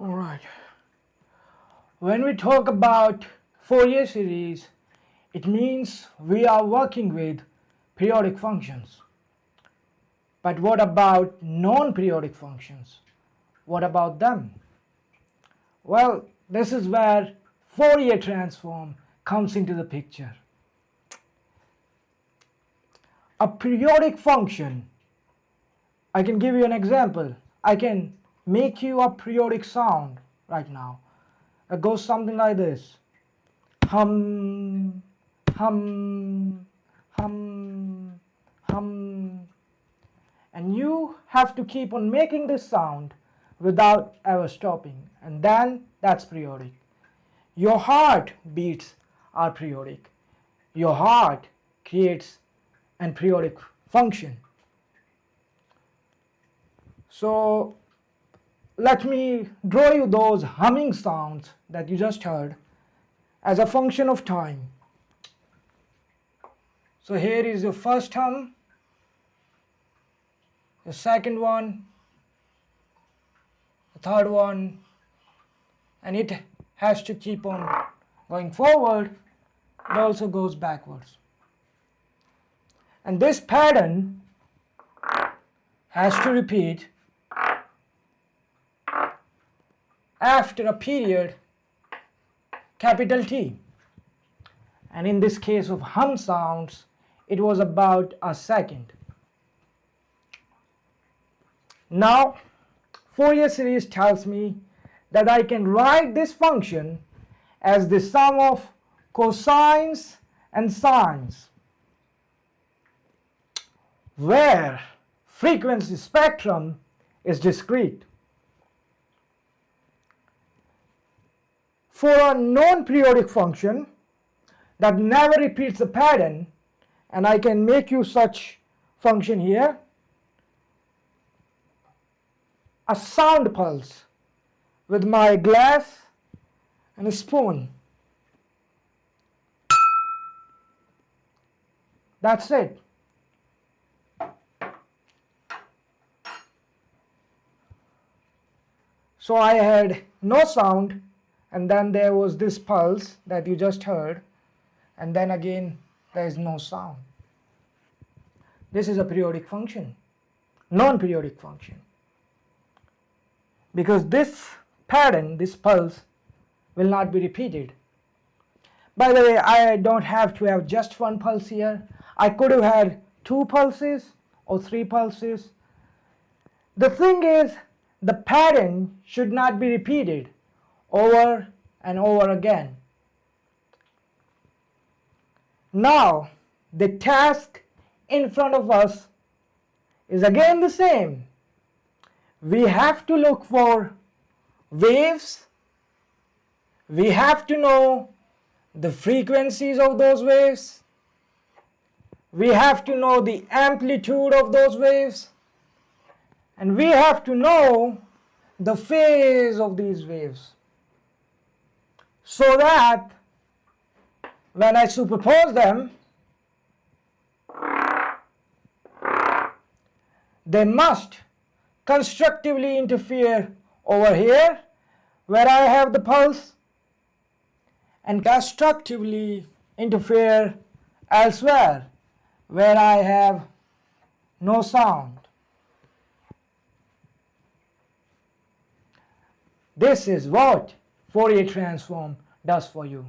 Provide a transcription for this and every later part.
Alright, when we talk about Fourier series, it means we are working with periodic functions. But what about non-periodic functions? What about them? Well, this is where Fourier transform comes into the picture. A periodic function, I can give you an example. I can make you a periodic sound right now. It goes something like this. Hum, hum, hum, hum. And you have to keep on making this sound without ever stopping. And then that's periodic. Your heart beats are periodic. Your heart creates an periodic function. So let me draw you those humming sounds that you just heard as a function of time. So here is your first hum, the second one, the third one, and it has to keep on going forward. It also goes backwards. And this pattern has to repeat after a period capital T. And in this case of hum sounds, it was about a second. Now, Fourier series tells me that I can write this function as the sum of cosines and sines, where frequency spectrum is discrete. For a non-periodic function that never repeats the pattern, and I can make you such function here, a sound pulse with my glass and a spoon. That's it. So I had no sound, and then there was this pulse that you just heard, and then again there is no sound. This is a periodic function, non-periodic function, because this pattern, this pulse, will not be repeated. By the way, I don't have to have just one pulse here. I could have had 2 pulses or 3 pulses. The thing is, the pattern should not be repeated over and over again. Now, the task in front of us is again the same. We have to look for waves. We have to know the frequencies of those waves. We have to know the amplitude of those waves. And we have to know the phase of these waves, so that when I superpose them, they must constructively interfere over here where I have the pulse, and constructively interfere elsewhere where I have no sound. This is what Fourier transform does for you.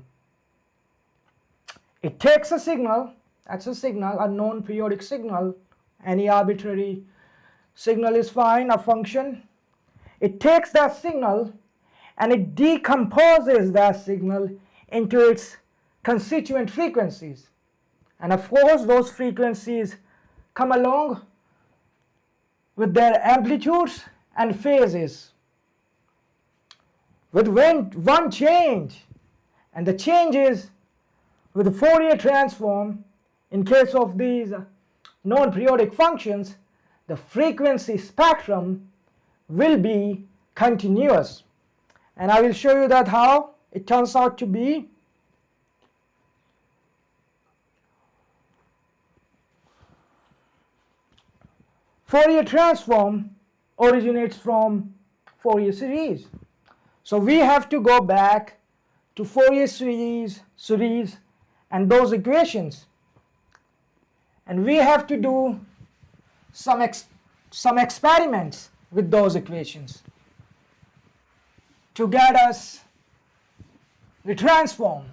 It takes a signal, that's a signal, a non-periodic signal, any arbitrary signal is fine, a function. It takes that signal and it decomposes that signal into its constituent frequencies. And of course, those frequencies come along with their amplitudes and phases, with one change, and the change is with the Fourier transform. In case of these non-periodic functions, the frequency spectrum will be continuous, and I will show you that how it turns out to be. Fourier transform originates from Fourier series. So we have to go back to Fourier series and those equations, and we have to do some experiments with those equations to get us the transform,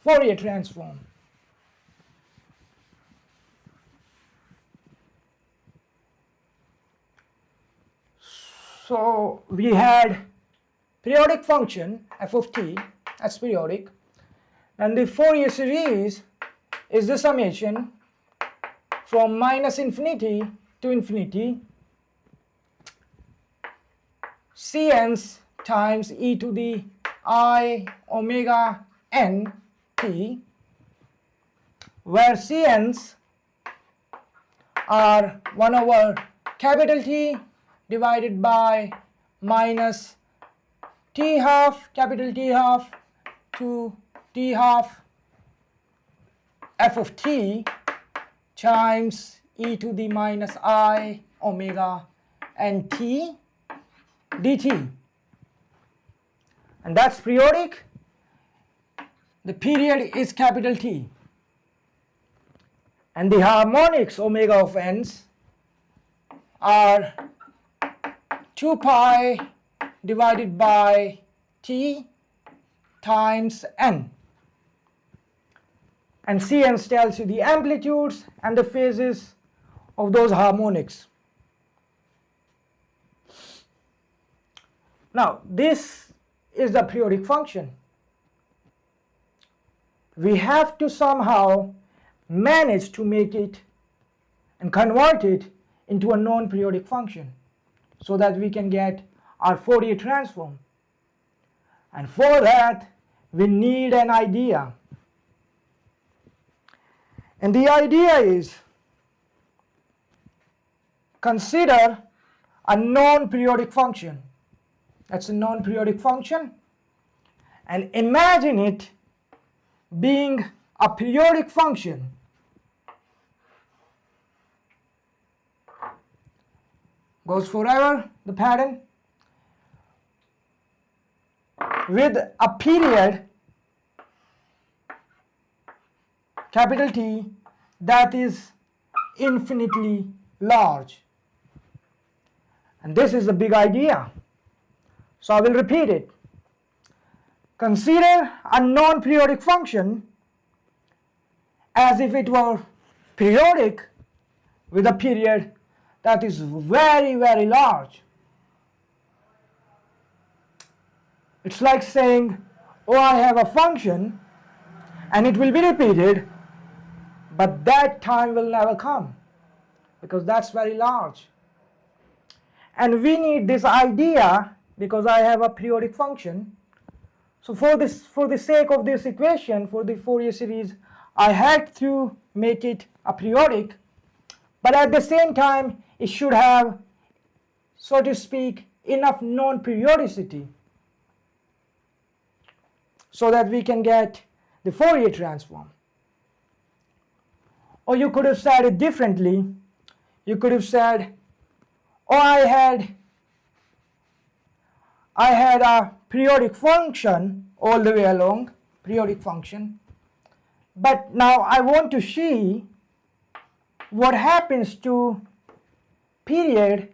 Fourier transform. So we had periodic function f of t, that's periodic, and the Fourier series is the summation from minus infinity to infinity cns times e to the I omega n t, where cns are 1 over capital T divided by minus t half, capital T half, to t half f of t times e to the minus I omega n t dt. And that's periodic. The period is capital T. And the harmonics omega of n's are 2 pi divided by t times n. And Cn tells you the amplitudes and the phases of those harmonics. Now, this is the periodic function. We have to somehow manage to make it and convert it into a non-periodic function so that we can get our Fourier transform. And for that, we need an idea. And the idea is, consider a non-periodic function. That's a non-periodic function. And imagine it being a periodic function. Goes forever, the pattern, with a period, capital T, that is infinitely large. And this is the big idea. So I will repeat it. Consider a non-periodic function as if it were periodic with a period that is very, very large. It's like saying, oh, I have a function and it will be repeated, but that time will never come because that's very large. And we need this idea because I have a periodic function. So for the sake of this equation, for the Fourier series, I had to make it a periodic, but at the same time it should have, so to speak, enough non-periodicity so that we can get the Fourier transform. Or you could have said it differently. You could have said, oh, I had a periodic function all the way along, periodic function, but now I want to see what happens to period,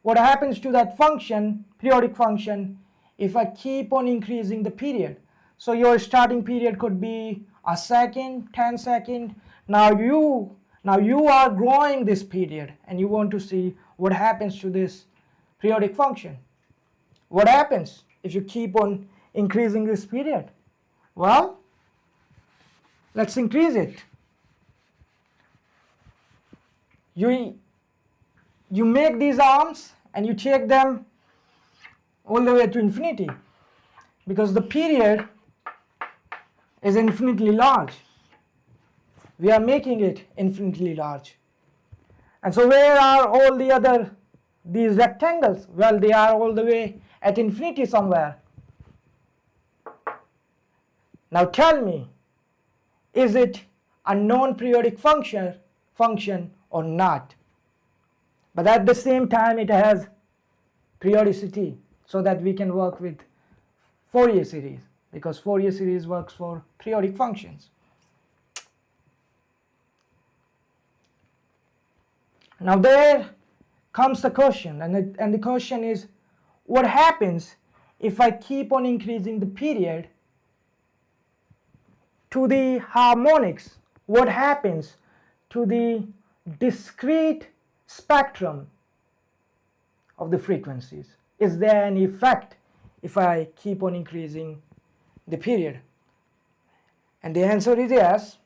what happens to that function, periodic function, if I keep on increasing the period. So your starting period could be a second, 10 seconds. Now you are growing this period and you want to see what happens to this periodic function. What happens if you keep on increasing this period? Well, let's increase it. You make these arms and you take them all the way to infinity because the period is infinitely large. We are making it infinitely large. And so where are all these rectangles? Well, they are all the way at infinity somewhere. Now tell me, is it a non-periodic function or not? But at the same time it has periodicity. so that we can work with Fourier series, because Fourier series works for periodic functions. Now there comes the question, and the question is, what happens if I keep on increasing the period to the harmonics? What happens to the discrete spectrum of the frequencies? Is there any effect if I keep on increasing the period? And the answer is yes.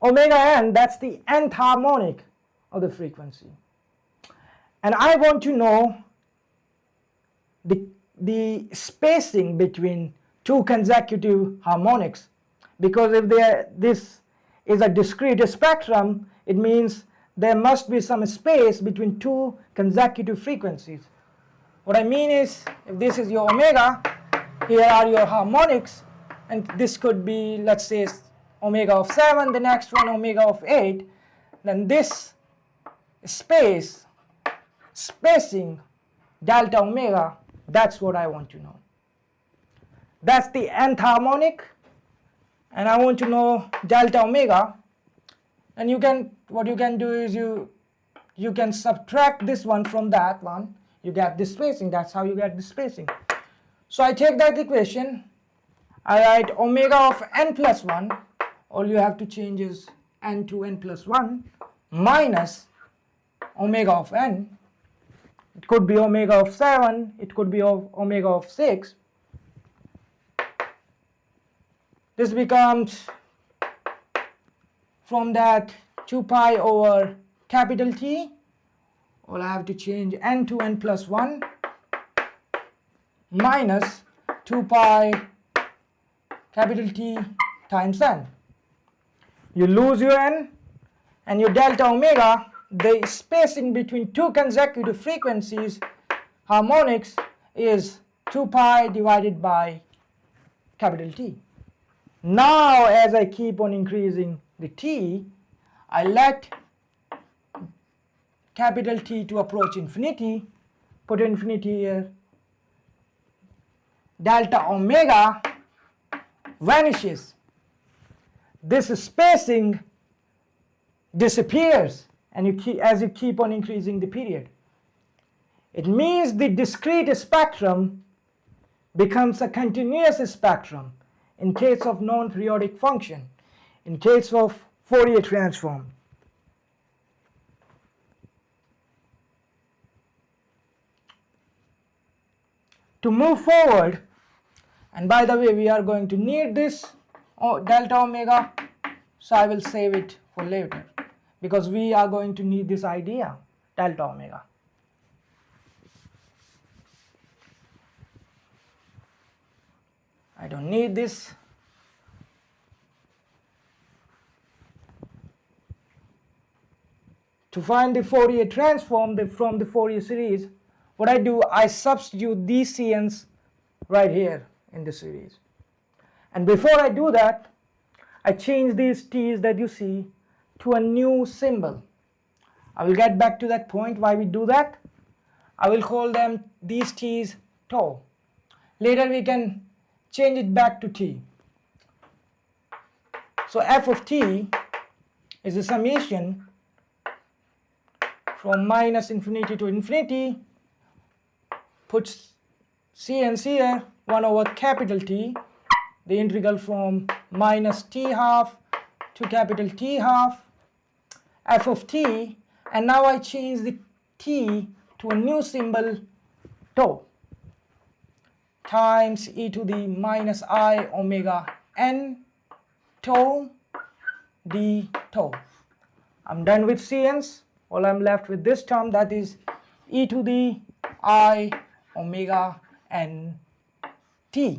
Omega n, that's the nth harmonic of the frequency. And I want to know the spacing between two consecutive harmonics, because if this is a discrete spectrum, it means there must be some space between two consecutive frequencies. What I mean is, if this is your omega, here are your harmonics, and this could be, let's say, omega of 7, the next one omega of 8, then this spacing delta omega, that's what I want to know. That's the nth harmonic, and I want to know delta omega. And what you can do is you can subtract this one from that one, you get this spacing. That's how you get the spacing. So I take that equation, I write omega of n plus 1, all you have to change is n to n plus 1, minus omega of n. It could be omega of 7, it could be omega of 6. This becomes, from that, 2 pi over capital T, all I have to change n to n plus 1, minus 2 pi capital T times n. You lose your n, and your delta omega, the spacing between two consecutive frequencies, harmonics, is 2 pi divided by capital T. Now as I keep on increasing the T, I let capital T to approach infinity, put infinity here, delta omega vanishes. This spacing disappears, and as you keep on increasing the period. It means the discrete spectrum becomes a continuous spectrum in case of non-periodic function, in case of Fourier transform. To move forward, and by the way, we are going to need this delta omega, so I will save it for later, because we are going to need this idea, delta omega. I don't need this. To find the Fourier transform from the Fourier series, what I do, I substitute these CNs right here in the series. And before I do that, I change these T's that you see to a new symbol. I will get back to that point why we do that. I will call them these T's tau. Later we can change it back to T. So f of T is a summation from minus infinity to infinity, puts CNs here, 1 over capital T, the integral from minus T half to capital T half, f of T, and now I change the T to a new symbol, tau, times e to the minus I omega n tau d tau. I'm done with CNs. All I'm left with this term, that is e to the I omega n t.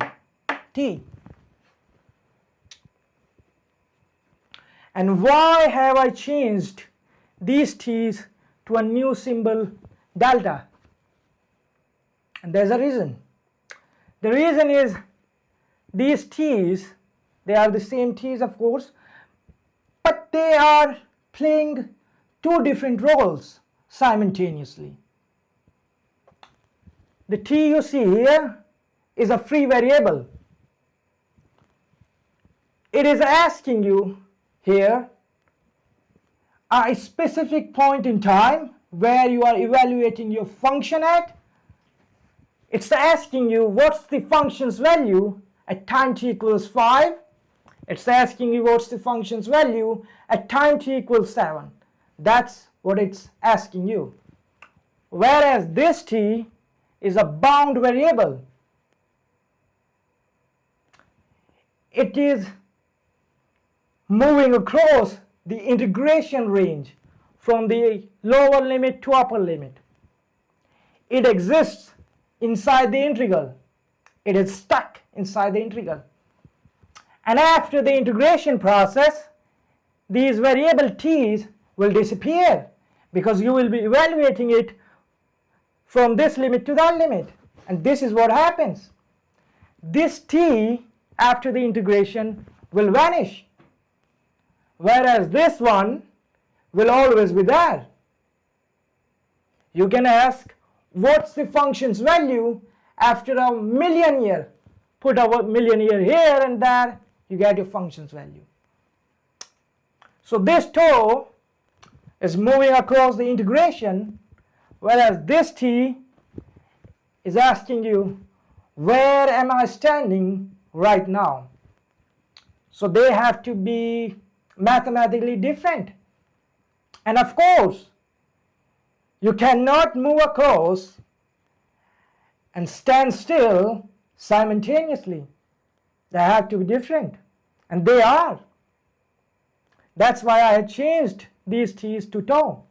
And why have I changed these t's to a new symbol delta? And there's a reason. The reason is these t's, they are the same t's of course, but they are playing two different roles simultaneously. the t you see here is a free variable. It is asking you here a specific point in time where you are evaluating your function at. It's asking you what's the function's value at time t equals 5. It's asking you what's the function's value at time t equals 7. That's what it's asking you. Whereas this t is a bound variable. It is moving across the integration range from the lower limit to upper limit. It exists inside the integral. It is stuck inside the integral. And after the integration process, these variable t's will disappear because you will be evaluating it from this limit to that limit. And this is what happens. This t after the integration will vanish, whereas this one will always be there. You can ask, what's the function's value after a million year? Put a million year here and there, you get your function's value. So this tau is moving across the integration, whereas this t is asking you, where am I standing right now? So they have to be mathematically different. And of course, you cannot move across and stand still simultaneously. They have to be different, and they are. That's why I had changed these t's to tau.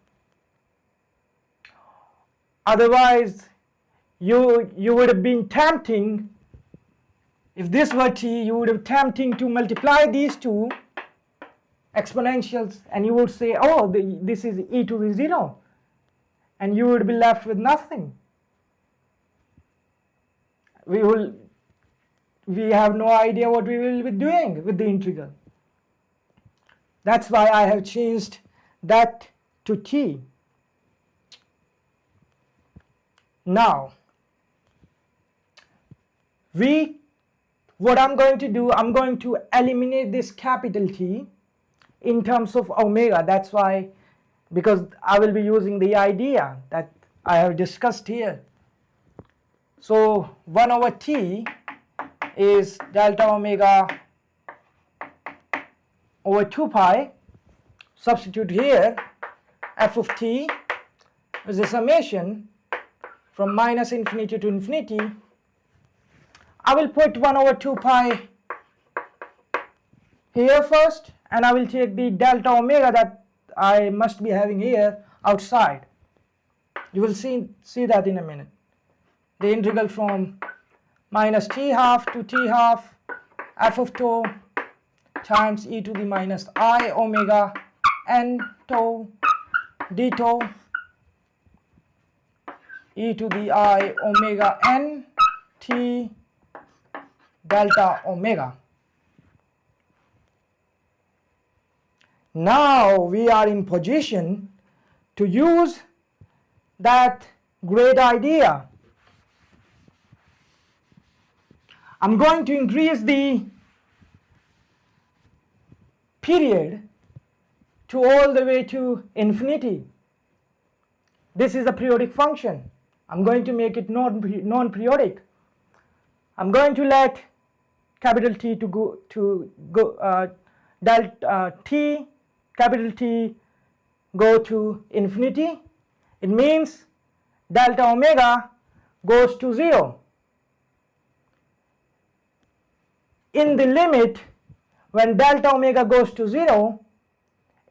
Otherwise, you would have been tempting, if this were t, you would have tempting to multiply these two exponentials, and you would say, oh, this is e to the 0, and you would be left with nothing. We have no idea what we will be doing with the integral. That's why I have changed that to t. Now, what I'm going to do, I'm going to eliminate this capital T in terms of omega. That's why, because I will be using the idea that I have discussed here. So 1 over t is delta omega over 2 pi. Substitute here, f of t is a summation from minus infinity to infinity. I will put 1 over 2 pi here first, and I will take the delta omega that I must be having here outside. You will see that in a minute. The integral from minus t half to t half f of tau times e to the minus I omega n tau d tau e to the I omega n t delta omega. Now we are in position to use that great idea. I'm going to increase the period to all the way to infinity. This is a periodic function. I'm going to make it non-periodic. I'm going to let capital T delta T, capital T go to infinity. It means delta omega goes to 0. In the limit, when delta omega goes to 0,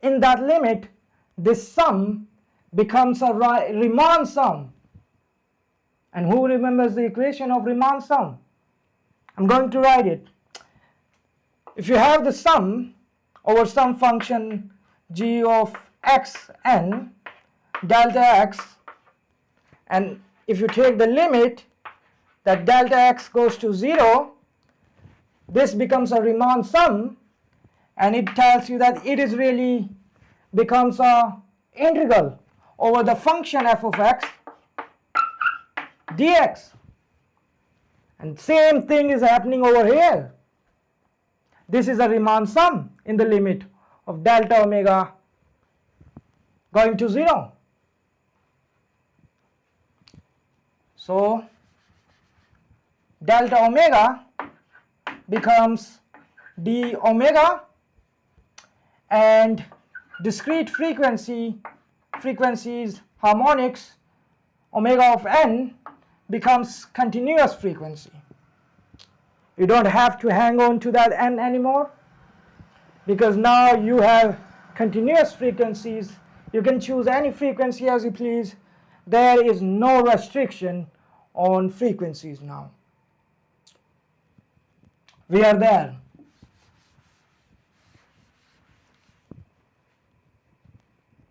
in that limit, this sum becomes a Riemann sum. And who remembers the equation of Riemann sum? I'm going to write it. If you have the sum over some function g of x n delta x, and if you take the limit that delta x goes to 0, this becomes a Riemann sum, and it tells you that it is really becomes a integral over the function f of x dx. And same thing is happening over here. This is a Riemann sum in the limit of delta omega going to 0. So delta omega becomes d omega, and discrete frequencies harmonics omega of n becomes continuous frequency. You don't have to hang on to that n anymore, because now you have continuous frequencies. You can choose any frequency as you please. There is no restriction on frequencies now. We are there.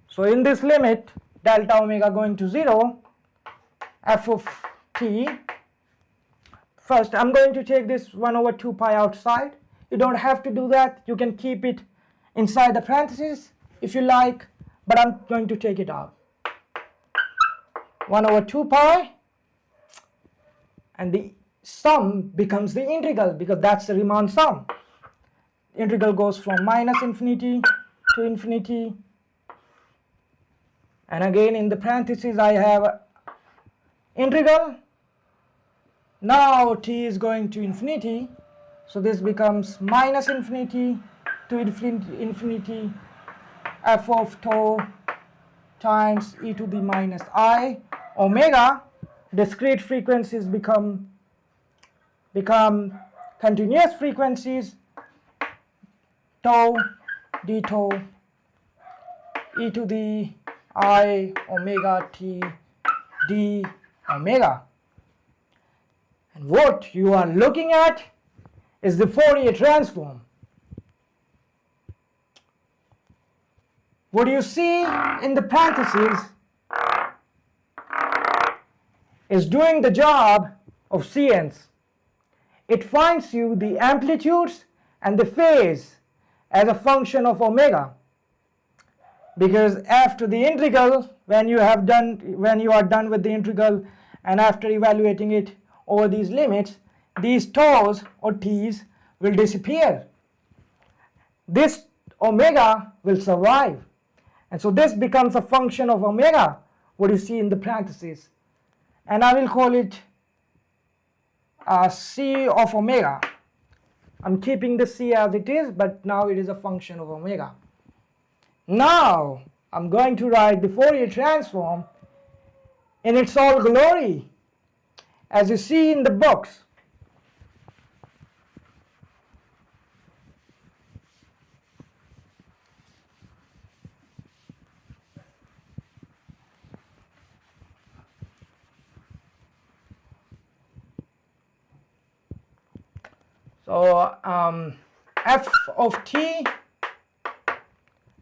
So in this limit, delta omega going to 0, f of t, first I'm going to take this 1 over 2 pi outside. You don't have to do that. You can keep it inside the parentheses if you like, but I'm going to take it out. 1 over 2 pi, and the sum becomes the integral, because that's the Riemann sum. Integral goes from minus infinity to infinity, and again in the parentheses I have integral. Now t is going to infinity, so this becomes minus infinity to infinity f of tau times e to the minus I omega. Discrete frequencies become continuous frequencies, tau d tau e to the I omega t d omega. And what you are looking at is the Fourier transform. What you see in the parentheses is doing the job of Cns. It finds you the amplitudes and the phase as a function of omega, because after the integral, when you are done with the integral and after evaluating it over these limits, these taus or t's will disappear. This omega will survive, and so this becomes a function of omega, what you see in the parentheses, and I will call it c of omega. I'm keeping the c as it is, but now it is a function of omega. Now I'm going to write the Fourier transform in its all glory, as you see in the books. So f of t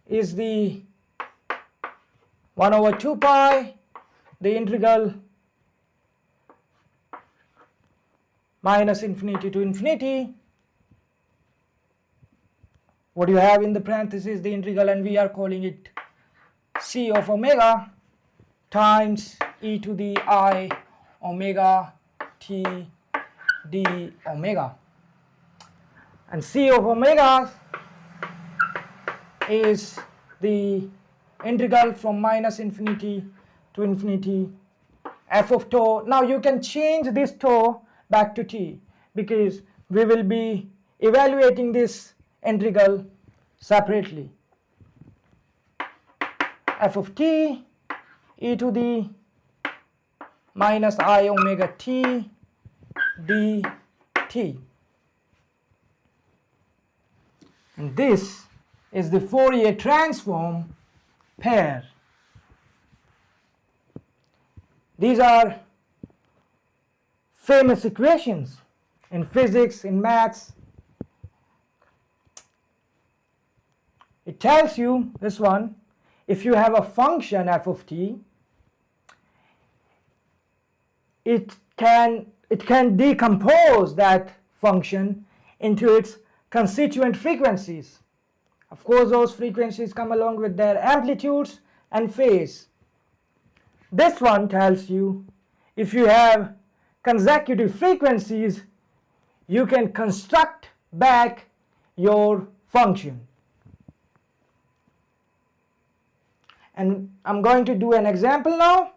is the 1 over 2 pi, the integral minus infinity to infinity. What you have in the parentheses, the integral, and we are calling it c of omega times e to the I omega t d omega. And c of omega is the integral from minus infinity to infinity f of tau. Now you can change this tau back to t, because we will be evaluating this integral separately. F of t e to the minus I omega t dt. And this is the Fourier transform pair. These are famous equations in physics, in maths. It tells you, this one, if you have a function f of t, it can decompose that function into its constituent frequencies. Of course, those frequencies come along with their amplitudes and phase. This one tells you if you have consecutive frequencies, you can construct back your function. And I'm going to do an example now.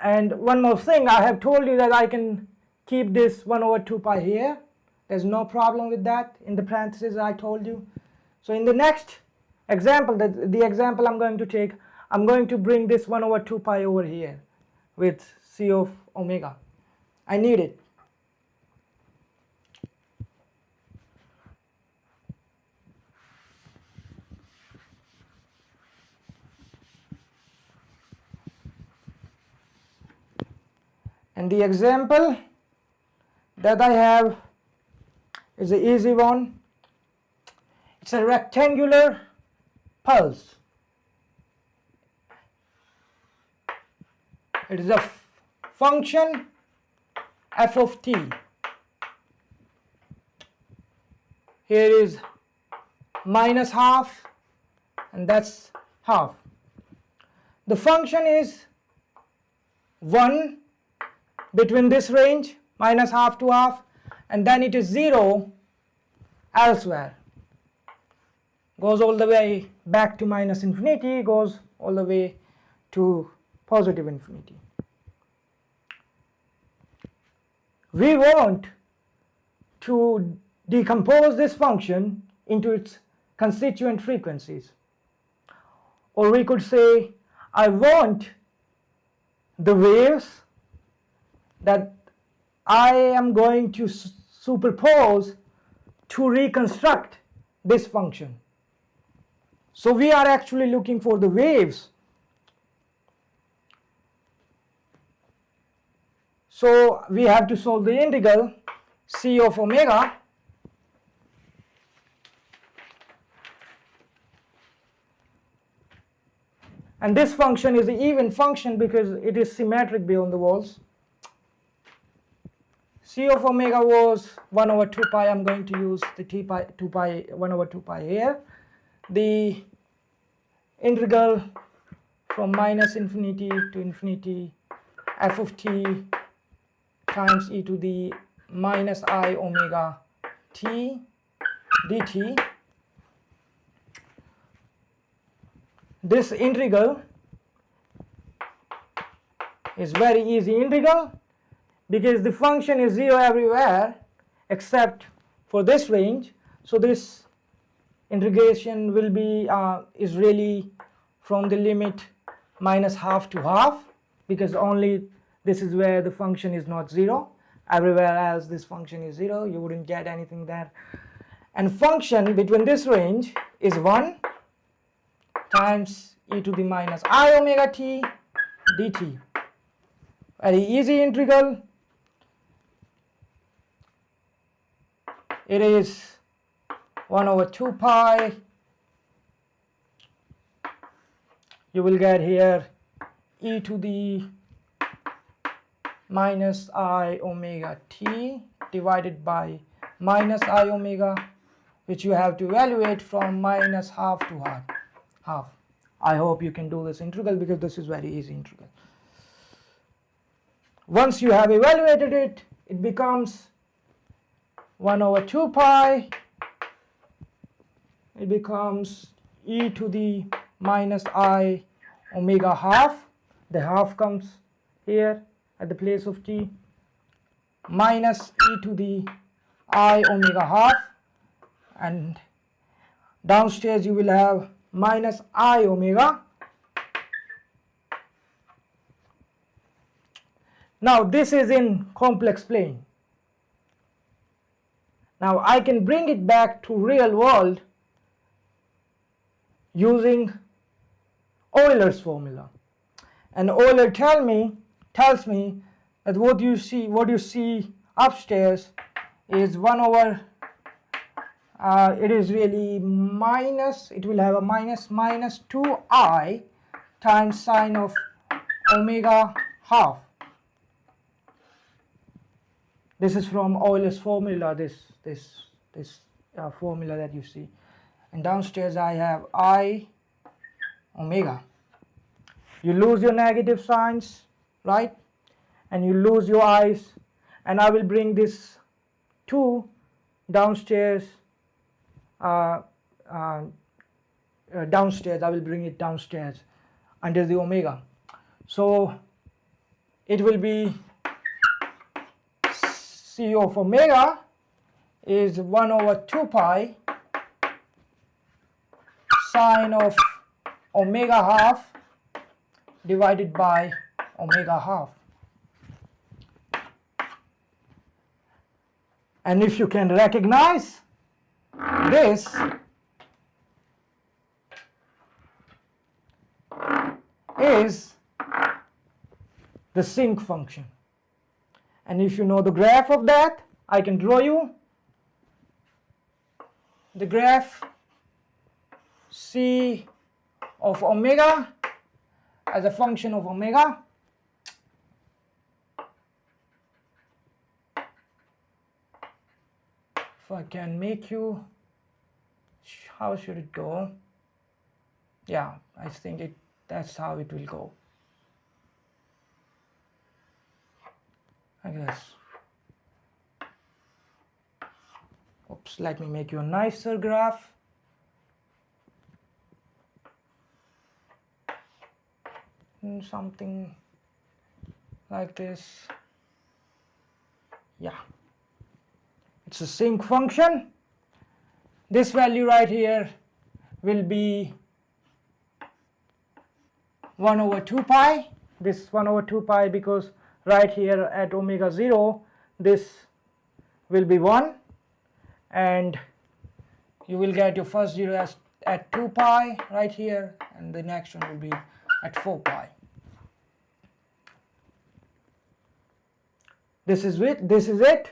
And one more thing, I have told you that I can keep this 1 over 2 pi here. There's no problem with that in the parentheses I told you. So in the next example, the example I'm going to take, I'm going to bring this 1 over 2 pi over here with C of omega. I need it. And the example that I have is an easy one. It's a rectangular pulse. It is a function f of t. Here is minus half and that's half. The function is 1 between this range, minus half to half, and then it is 0 elsewhere. Goes all the way back to minus infinity, goes all the way to positive infinity. We want to decompose this function into its constituent frequencies. Or we could say, I want the waves that I am going to superpose to reconstruct this function. So we are actually looking for the waves. So we have to solve the integral C of omega and this function is an even function because it is symmetric beyond the walls. C of omega was 1 over 2 pi. I'm going to use the 2 pi 1 over 2 pi here. The integral from minus infinity to infinity f of t times e to the minus I omega t dt. This integral is very easy integral because the function is 0 everywhere except for this range. So this integration will be is really from the limit minus half to half, because only this is where the function is not 0. Everywhere else this function is 0, you wouldn't get anything there. And function between this range is 1 times e to the minus I omega t dt. Very easy integral. It is 1 over 2 pi. You will get here e to the minus I omega t divided by minus I omega, which you have to evaluate from minus half to half. I hope you can do this integral because this is very easy integral. Once you have evaluated it, it becomes 1 over 2 pi. It becomes e to the minus I omega half. The half comes here at the place of t, minus e to the I omega half, and downstairs you will have minus I omega. Now this is in complex plane. Now I can bring it back to real world using Euler's formula. And Euler tells me that what you see upstairs is 1 over it is really minus, it will have a minus 2i times sine of omega half. This is from Euler's formula, this formula that you see. And downstairs I have I omega. You lose your negative signs, right? and you lose your eyes, and I will bring this 2 downstairs, downstairs. I will bring it downstairs under the omega. So it will be C of omega is 1 over 2 pi sine of omega half divided by omega half. And if you can recognize, this is the sinc function. And if you know the graph of that, I can draw you the graph C of omega as a function of omega. If I can make you, how should it go? Yeah, I think that's how it will go. I guess. Oops, let me make you a nicer graph. Something like this. Yeah. It's a sinc function. This value right here will be 1 over 2 pi. This 1 over 2 pi because right here at omega 0 this will be 1, and you will get your first 0 at 2 pi right here, and the next one will be at 4 pi. This is it.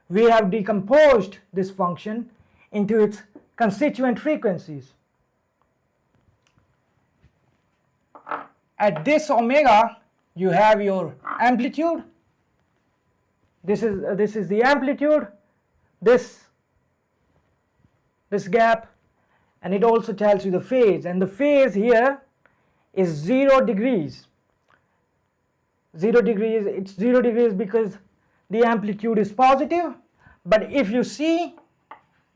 We have decomposed this function into its constituent frequencies. At this omega you have your amplitude. This is the amplitude, this gap, and it also tells you the phase, and the phase here is 0 degrees. 0 degrees, it's 0 degrees because the amplitude is positive, but if you see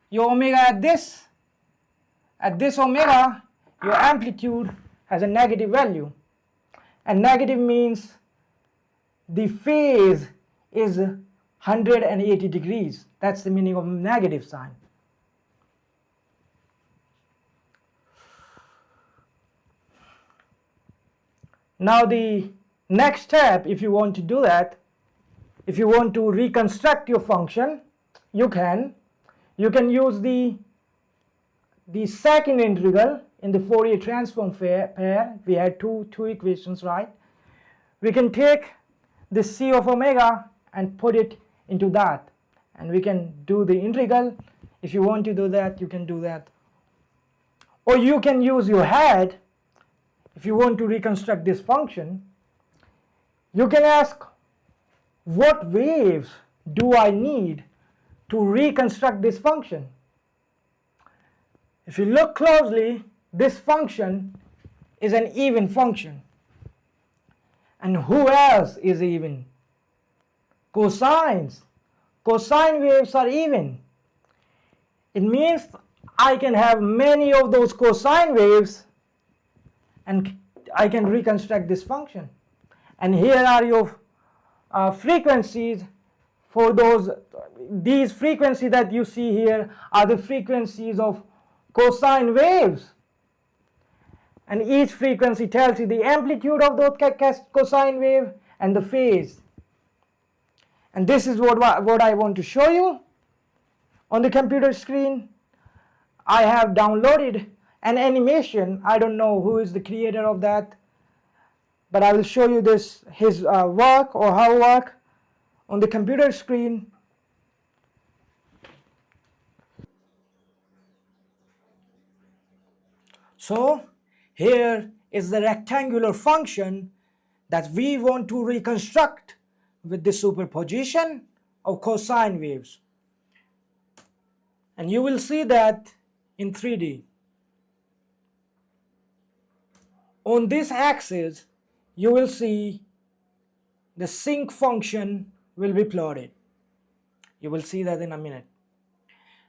your omega at this omega, your amplitude has a negative value, and negative means the phase is 180 degrees. That's the meaning of negative sign. Now the next step, if you want to do that, if you want to reconstruct your function, you can use the second integral in the Fourier transform pair. We had two equations, right? We can take the C of omega and put it into that, and we can do the integral. If you want to do that, you can do that, or you can use your head. If you want to reconstruct this function, you can ask, what waves do I need to reconstruct this function? If you look closely, this function is an even function. And who else is even? Cosines. Cosine waves are even. It means I can have many of those cosine waves and I can reconstruct this function. And here are your frequencies for these frequencies that you see here are the frequencies of cosine waves. And each frequency tells you the amplitude of the cosine wave and the phase. And this is what I want to show you on the computer screen. I have downloaded an animation. I don't know who is the creator of that, but I will show you his work or her work on the computer screen. So here is the rectangular function that we want to reconstruct with the superposition of cosine waves. And you will see that in 3D. On this axis, you will see the sinc function will be plotted. You will see that in a minute.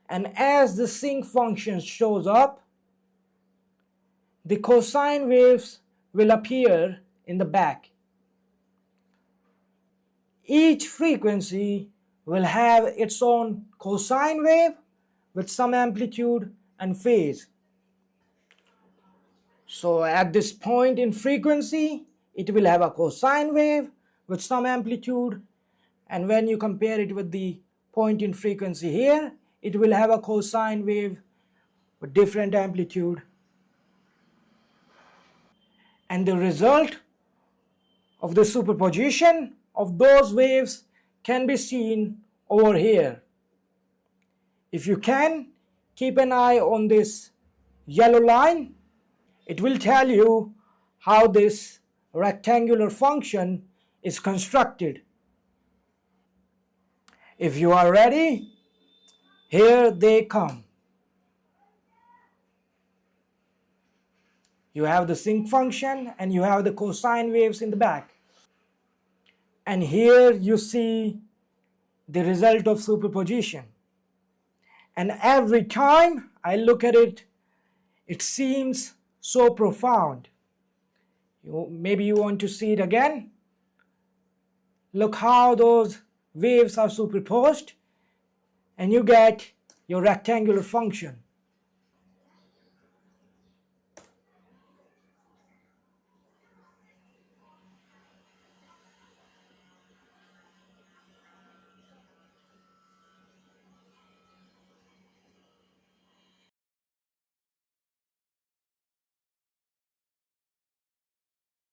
And as the sinc function shows up, the cosine waves will appear in the back. Each frequency will have its own cosine wave with some amplitude and phase. So at this point in frequency, it will have a cosine wave with some amplitude, and when you compare it with the point in frequency here, it will have a cosine wave with different amplitude. And the result of the superposition of those waves can be seen over here. If you can, keep an eye on this yellow line. It will tell you how this rectangular function is constructed. If you are ready, here they come. You have the sinc function and you have the cosine waves in the back. And here you see the result of superposition. And every time I look at it, it seems so profound. Maybe you want to see it again. Look how those waves are superposed and you get your rectangular function.